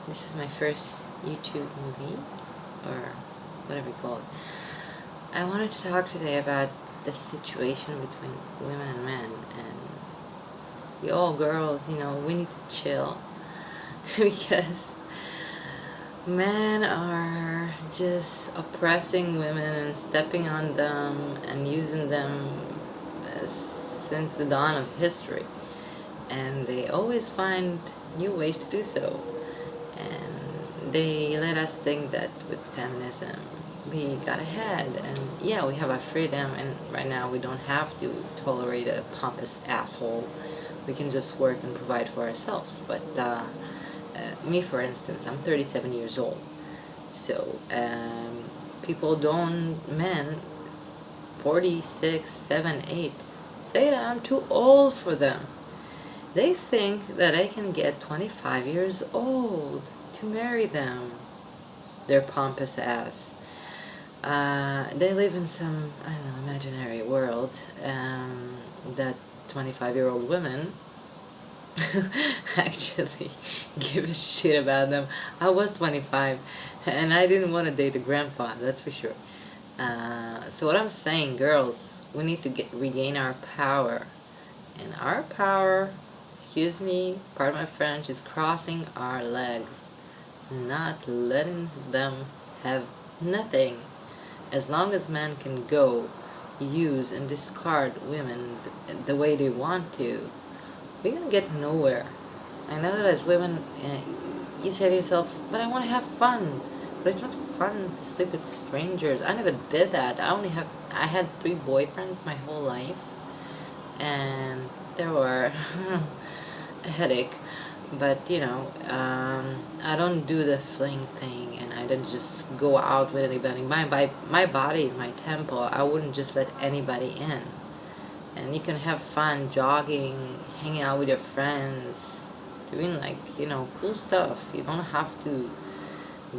This is my first YouTube movie, or whatever you call it. I wanted to talk today about the situation between women and men, and we all girls, we need to chill because men are just oppressing women and stepping on them and using them since the dawn of history, and they always find new ways to do so. And they let us think that with feminism we got ahead, and yeah, we have our freedom, and right now we don't have to tolerate a pompous asshole. We can just work and provide for ourselves. But me, for instance, I'm 37 years old, so men 46, 7, 8 say that I'm too old for them. They think that I can get 25 years old to marry them. Their pompous ass. They live in some, I don't know, imaginary world that 25-year-old women actually give a shit about them. I was 25 and I didn't want to date a grandpa, that's for sure. So what I'm saying, girls, we need to regain our power. And our power, excuse me, pardon my French, is crossing our legs, not letting them have nothing. As long as men can go, use, and discard women the way they want to, we're gonna get nowhere. I know that as women, you say to yourself, but I want to have fun. But it's not fun to sleep with strangers. I never did that. I had 3 boyfriends my whole life, and they were a headache. But I don't do the fling thing, and I don't just go out with anybody. My body is my temple. I wouldn't just let anybody in. And you can have fun jogging, hanging out with your friends, doing cool stuff. You don't have to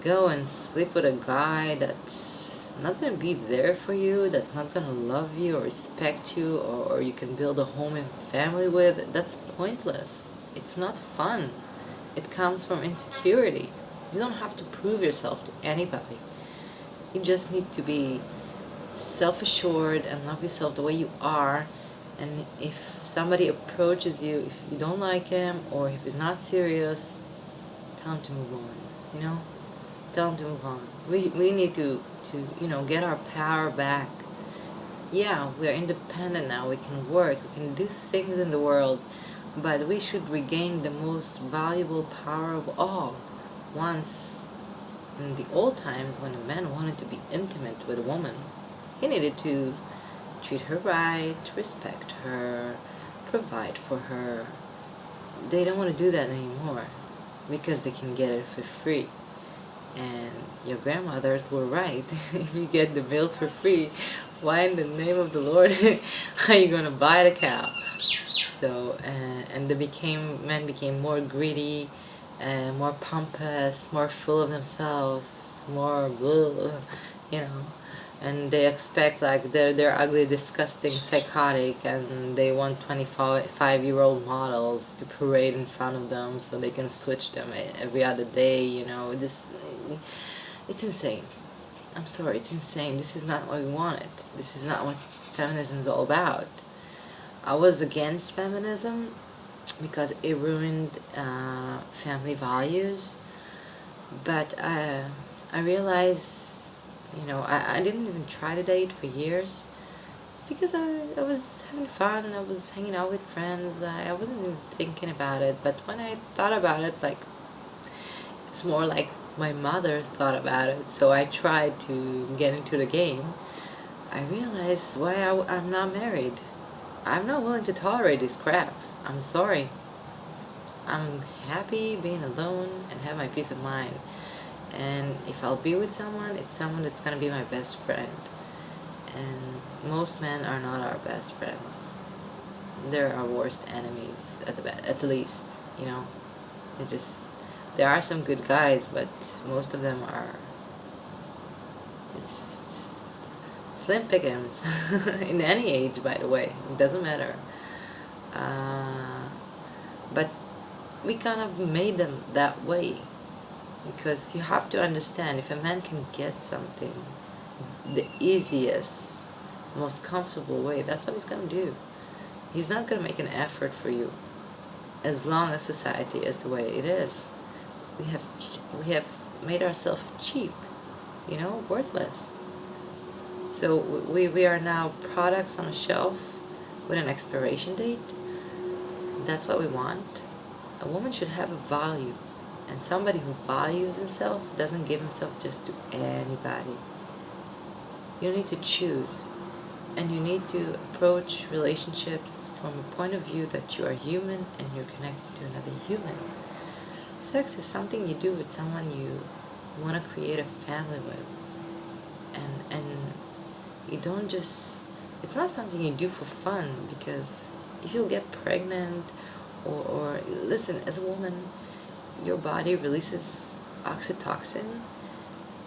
go and sleep with a guy that's not gonna be there for you, that's not gonna love you or respect you, or you can build a home and family with. That's pointless. It's not fun. It comes from insecurity. You don't have to prove yourself to anybody. You just need to be self-assured and love yourself the way you are. And if somebody approaches you, if you don't like him or if he's not serious, tell him to move on, Tell him to move on. We need to get our power back. Yeah, we are independent now. We can work. We can do things in the world. But we should regain the most valuable power of all. Once, in the old times, when a man wanted to be intimate with a woman, he needed to treat her right, respect her, provide for her. They don't want to do that anymore because they can get it for free. And your grandmothers were right. If you get the milk for free, why in the name of the Lord are you going to buy the cow? So, and men became more greedy, more pompous, more full of themselves, more blah, and they expect, they're ugly, disgusting, psychotic, and they want 25-year-old models to parade in front of them so they can switch them every other day, it's insane. I'm sorry, it's insane. This is not what we wanted. This is not what feminism is all about. I was against feminism because it ruined family values, but I realized, I didn't even try to date for years because I was having fun and I was hanging out with friends. I wasn't even thinking about it, but when I thought about it, it's more like my mother thought about it, so I tried to get into the game. I realized why I'm not married. I'm not willing to tolerate this crap. I'm sorry. I'm happy being alone and have my peace of mind. And if I'll be with someone, it's someone that's going to be my best friend. And most men are not our best friends. They're our worst enemies at the least, there are some good guys, but most of them are, it's slim pickings. In any age, by the way, it doesn't matter. But we kind of made them that way. Because you have to understand, if a man can get something the easiest, most comfortable way, that's what he's going to do. He's not going to make an effort for you as long as society is the way it is. We have made ourselves cheap, worthless. So we are now products on a shelf with an expiration date. That's what we want. A woman should have a value, and somebody who values himself doesn't give himself just to anybody. You need to choose, and you need to approach relationships from a point of view that you are human and you're connected to another human. Sex is something you do with someone you want to create a family with, and you don't just, it's not something you do for fun, because if you'll get pregnant, or listen, as a woman, your body releases oxytocin.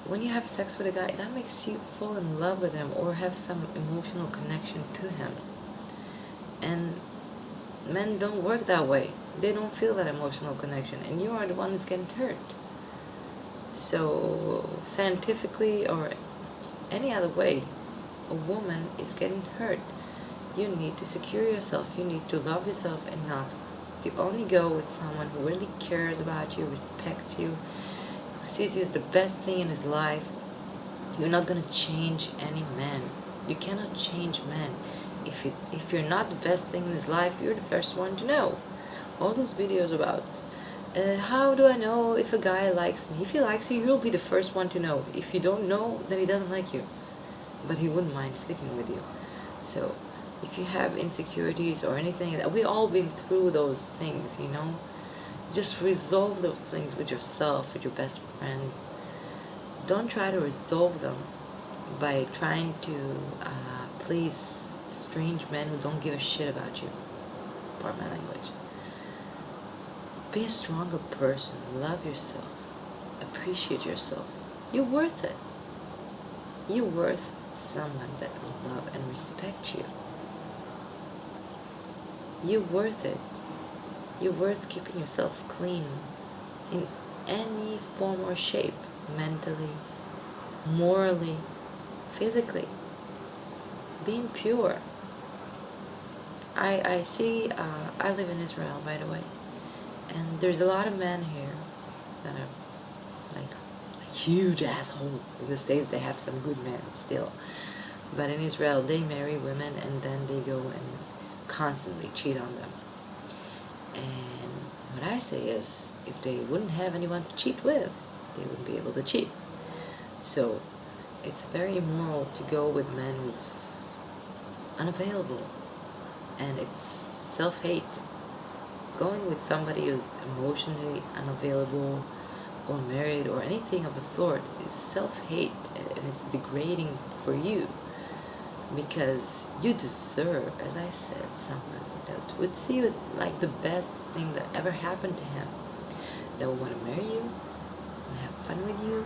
When you have sex with a guy, that makes you fall in love with him or have some emotional connection to him. And men don't work that way. They don't feel that emotional connection, and you are the one who's getting hurt. So scientifically or any other way, a woman is getting hurt. You need to secure yourself. You need to love yourself enough to only go with someone who really cares about you, respects you, who sees you as the best thing in his life. You're not going to change any man. You cannot change men. If you're not the best thing in his life, you're the first one to know. All those videos about how do I know if a guy likes me? If he likes you, you'll be the first one to know. If you don't know, then he doesn't like you. But he wouldn't mind sleeping with you. So if you have insecurities or anything, that we all been through those things, just resolve those things with yourself, with your best friends. Don't try to resolve them by trying to please strange men who don't give a shit about you. Pardon my language. Be a stronger person. Love yourself. Appreciate yourself. You're worth it. You're worth someone that will love and respect you. You're worth it. You're worth keeping yourself clean in any form or shape, mentally, morally, physically. Being pure. I see, I live in Israel, by the way, and there's a lot of men here that are like huge assholes. In the States they have some good men still, but in Israel they marry women and then they go and constantly cheat on them. And what I say is, if they wouldn't have anyone to cheat with, they wouldn't be able to cheat. So it's very immoral to go with men who's unavailable, and it's self-hate. Going with somebody who's emotionally unavailable or married or anything of a sort is self-hate, and it's degrading for you, because you deserve, as I said, someone that would see you like the best thing that ever happened to him, that would want to marry you, want to have fun with you,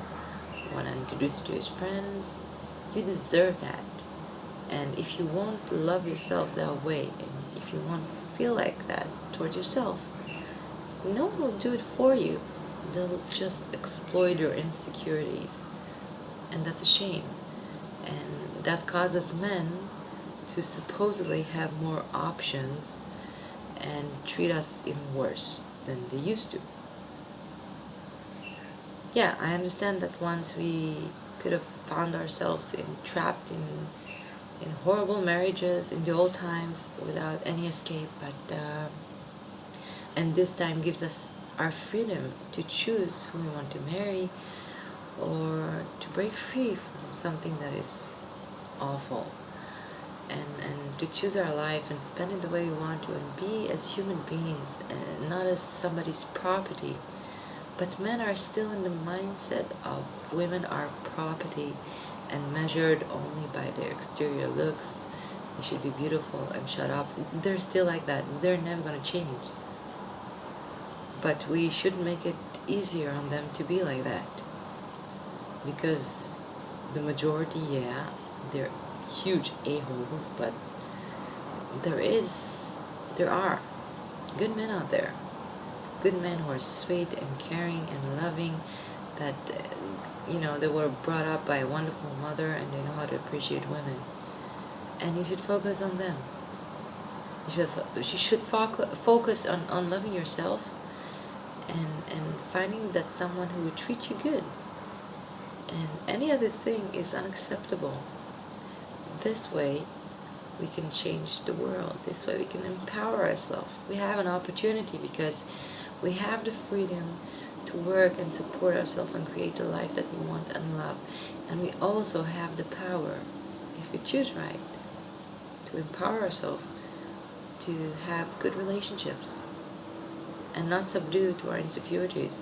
want to introduce you to his friends. You deserve that. And if you won't love yourself that way, and if you won't feel like that towards yourself, no one will do it for you. They'll just exploit your insecurities, and that's a shame. And that causes men to supposedly have more options and treat us even worse than they used to. Yeah, I understand that once we could have found ourselves trapped in horrible marriages in the old times without any escape, but and this time gives us our freedom to choose who we want to marry, or to break free from something that is awful, and to choose our life and spend it the way we want to, and be as human beings and not as somebody's property. But men are still in the mindset of women are property and measured only by their exterior looks. They should be beautiful and shut up. They're still like that. They're never going to change. But we should make it easier on them to be like that, because the majority, yeah, they're huge a-holes, but there are good men out there. Good men who are sweet and caring and loving that they were brought up by a wonderful mother and they know how to appreciate women. And you should focus on them. You should focus on loving yourself and finding that someone who would treat you good. And any other thing is unacceptable. This way, we can change the world. This way, we can empower ourselves. We have an opportunity because we have the freedom to work and support ourselves and create the life that we want and love. And we also have the power, if we choose right, to empower ourselves to have good relationships and not subdue to our insecurities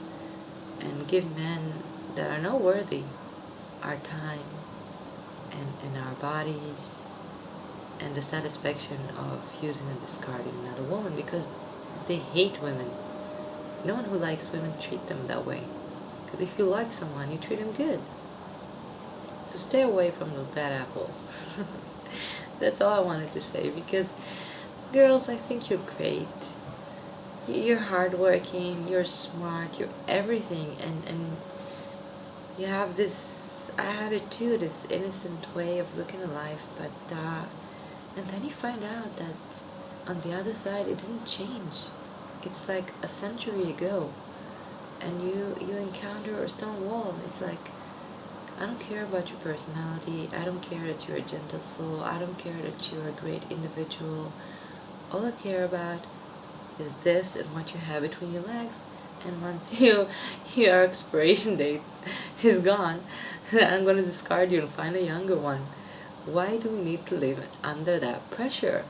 and give men that are not worthy our time and our bodies and the satisfaction of using and discarding another woman, because they hate women. No one who likes women treat them that way. Because if you like someone, you treat them good. So stay away from those bad apples. That's all I wanted to say, because girls, I think you're great. You're hardworking, you're smart, you're everything, and you have this attitude, this innocent way of looking at life, but and then you find out that on the other side it didn't change. It's like a century ago, and you encounter a stone wall. It's like, I don't care about your personality, I don't care that you're a gentle soul, I don't care that you're a great individual. All I care about is this and what you have between your legs. And once your expiration date is gone, I'm going to discard you and find a younger one. Why do we need to live under that pressure?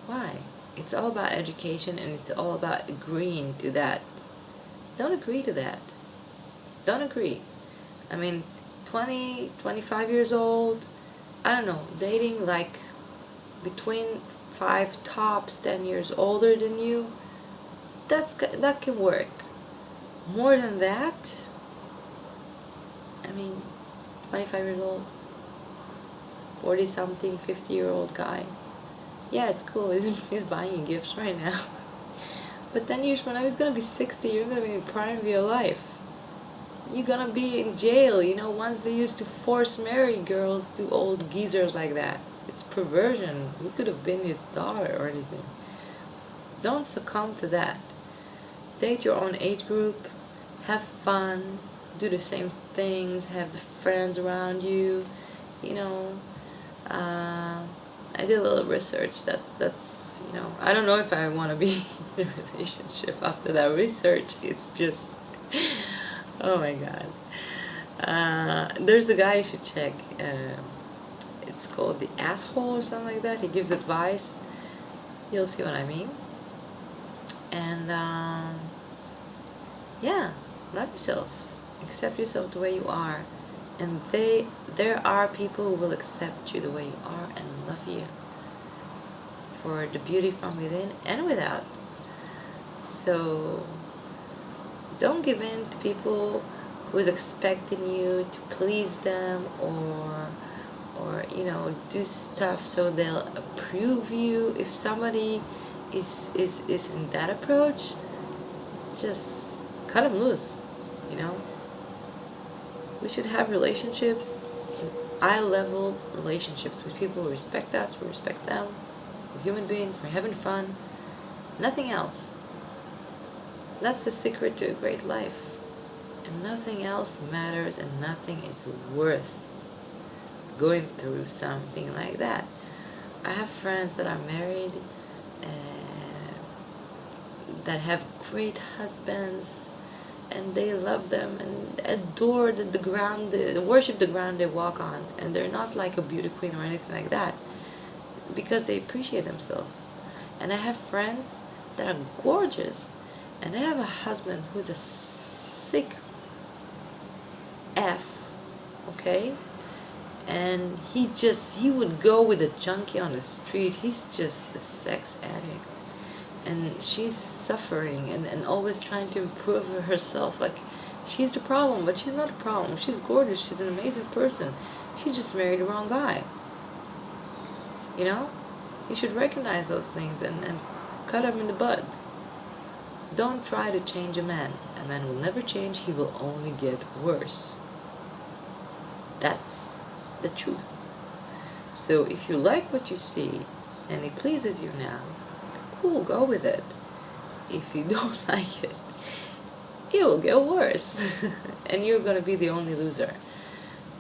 Why? It's all about education, and it's all about agreeing to that. Don't agree to that. Don't agree. I mean, 20, 25 years old, I don't know, dating like between 5 tops 10 years older than you, that can work. More than that, I mean, 25 years old, 40 something, 50-year-old guy, yeah, it's cool, he's buying you gifts right now. But 10 years from now, he's gonna be 60, you're gonna be in the prime of your life. You're gonna be in jail. Once they used to force marry girls to old geezers like that. It's perversion. You could have been his daughter or anything. Don't succumb to that. Date your own age group, have fun, do the same things, have the friends around you. I did a little research. That's I don't know if I want to be in a relationship after that research. It's just, oh my God. There's a guy you should check. It's called The Asshole or something like that. He gives advice. You'll see what I mean. And yeah, love yourself. Accept yourself the way you are. And there are people who will accept you the way you are and love you for the beauty from within and without. So don't give in to people who's expecting you to please them or do stuff so they'll approve you. If somebody is in that approach, just cut them loose. We should have relationships, eye-level relationships with people who respect us, we respect them. We're human beings, we're having fun. Nothing else. That's the secret to a great life. And nothing else matters, and nothing is worth going through something like that. I have friends that are married, that have great husbands, and they love them and adore the ground, worship the ground they walk on, and they're not like a beauty queen or anything like that, because they appreciate themselves. And I have friends that are gorgeous, and they have a husband who's a sick F, okay? And he would go with a junkie on the street. He's just a sex addict. And she's suffering and always trying to improve herself. Like, she's the problem, but she's not a problem. She's gorgeous. She's an amazing person. She just married the wrong guy. You should recognize those things and cut them in the bud. Don't try to change a man. A man will never change, he will only get worse. That's the truth. So if you like what you see and it pleases you now, cool, go with it. If you don't like it, it will get worse. And you're gonna be the only loser.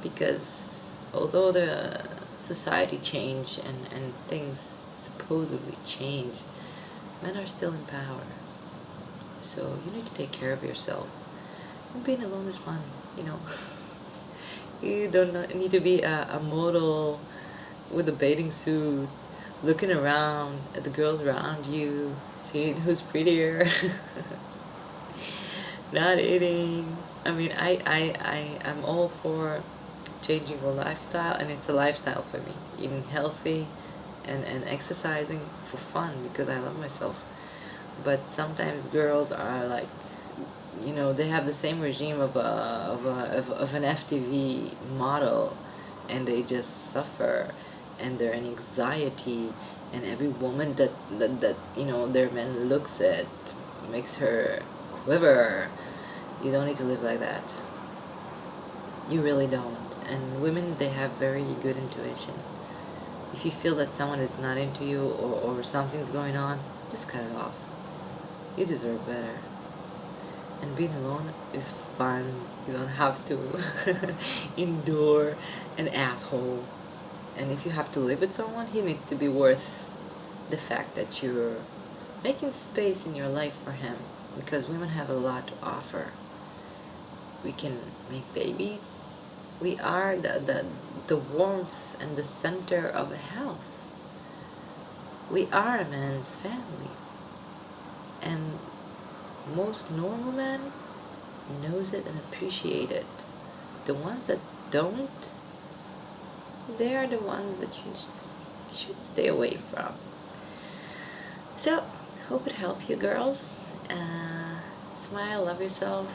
Because although the society changed and things supposedly change, men are still in power. So you need to take care of yourself. And being alone is fun, you know. You don't need to be a model with a bathing suit, looking around at the girls around you, seeing who's prettier, not eating. I mean, I'm all for changing the lifestyle, and it's a lifestyle for me. Eating healthy and exercising for fun because I love myself. But sometimes girls are like, you know, they have the same regime of an FTV model, and they just suffer, and they're in anxiety, and every woman that you know their man looks at makes her quiver. You don't need to live like that. You really don't. And women, they have very good intuition. If you feel that someone is not into you, or something's going on, just cut it off. You deserve better. And being alone is fun. You don't have to endure an asshole. And if you have to live with someone, he needs to be worth the fact that you're making space in your life for him. Because women have a lot to offer. We can make babies. We are the warmth and the center of a house. We are a man's family. And most normal men knows it and appreciate it. The ones that don't, they are the ones that you should stay away from. So, hope it helped you girls. Smile, love yourself,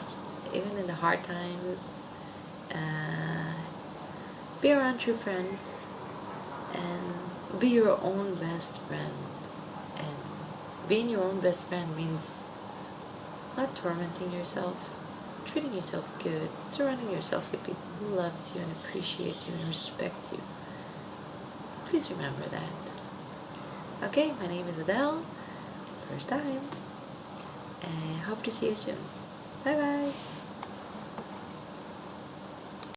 even in the hard times. Be around true friends, and be your own best friend. And being your own best friend means not tormenting yourself, treating yourself good, surrounding yourself with people who loves you and appreciates you and respect you. Please remember that. Okay, my name is Adele. First time. And hope to see you soon. Bye bye.